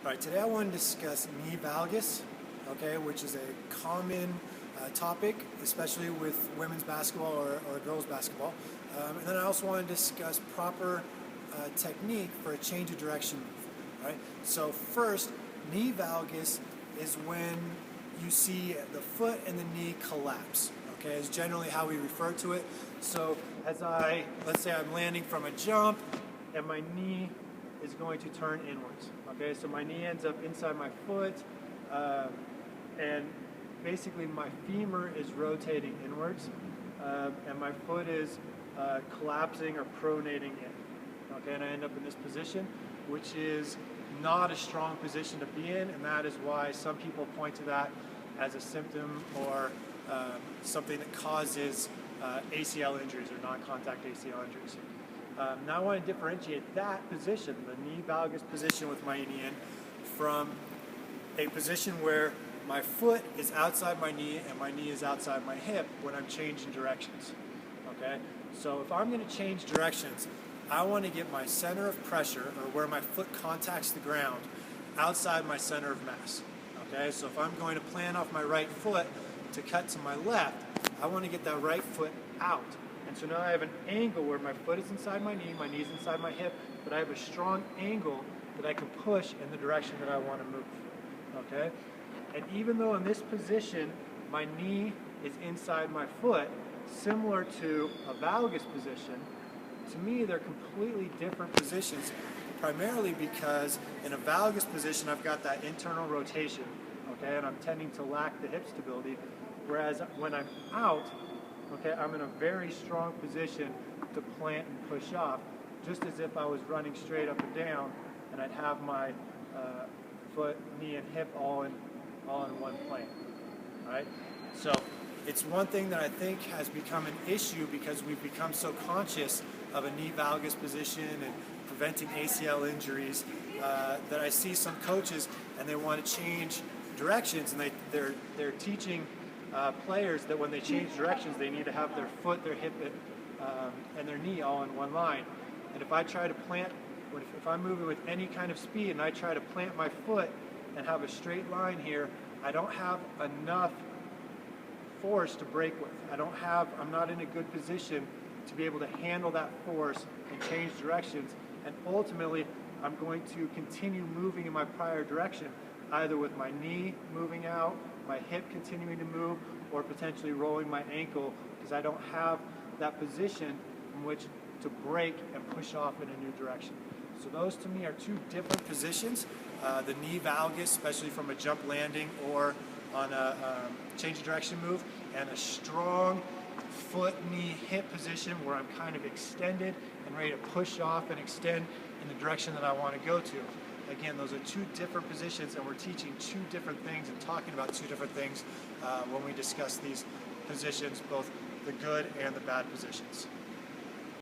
All right, today I want to discuss knee valgus, okay, which is a common topic, especially with women's basketball or girls basketball. And then I also want to discuss proper technique for a change of direction move. Right? So first, knee valgus is when you see the foot and the knee collapse. Okay, is generally how we refer to it. So let's say I'm landing from a jump, and my knee is going to turn inwards. Okay, so my knee ends up inside my foot, and basically my femur is rotating inwards, and my foot is collapsing or pronating in. Okay, and I end up in this position, which is not a strong position to be in, and that is why some people point to that as a symptom or something that causes ACL injuries or non-contact ACL injuries. Now I want to differentiate that position, the knee valgus position with my knee in, from a position where my foot is outside my knee and my knee is outside my hip when I'm changing directions. Okay, so if I'm going to change directions, I want to get my center of pressure, or where my foot contacts the ground, outside my center of mass. Okay, so if I'm going to plant off my right foot to cut to my left, I want to get that right foot out. And so now I have an angle where my foot is inside my knee is inside my hip, but I have a strong angle that I can push in the direction that I want to move. Okay? And even though in this position my knee is inside my foot, similar to a valgus position, to me they're completely different positions, primarily because in a valgus position I've got that internal rotation, okay, and I'm tending to lack the hip stability, whereas when I'm out, okay, I'm in a very strong position to plant and push off, just as if I was running straight up and down, and I'd have my foot, knee, and hip all in one plane. All right. So it's one thing that I think has become an issue because we've become so conscious of a knee valgus position and preventing ACL injuries that I see some coaches and they want to change directions, and they're teaching players that when they change directions, they need to have their foot, their hip, and their knee all in one line. And if I try to plant, if I'm moving with any kind of speed and I try to plant my foot and have a straight line here, I don't have enough force to break with. I'm not in a good position to be able to handle that force and change directions. And ultimately, I'm going to continue moving in my prior direction, either with my knee moving out, my hip continuing to move, or potentially rolling my ankle, because I don't have that position in which to break and push off in a new direction. So those to me are two different positions. The knee valgus, especially from a jump landing or on a change of direction move, and a strong foot, knee, hip position where I'm kind of extended and ready to push off and extend in the direction that I want to go to. Again, those are two different positions, and we're teaching two different things and talking about two different things when we discuss these positions, both the good and the bad positions.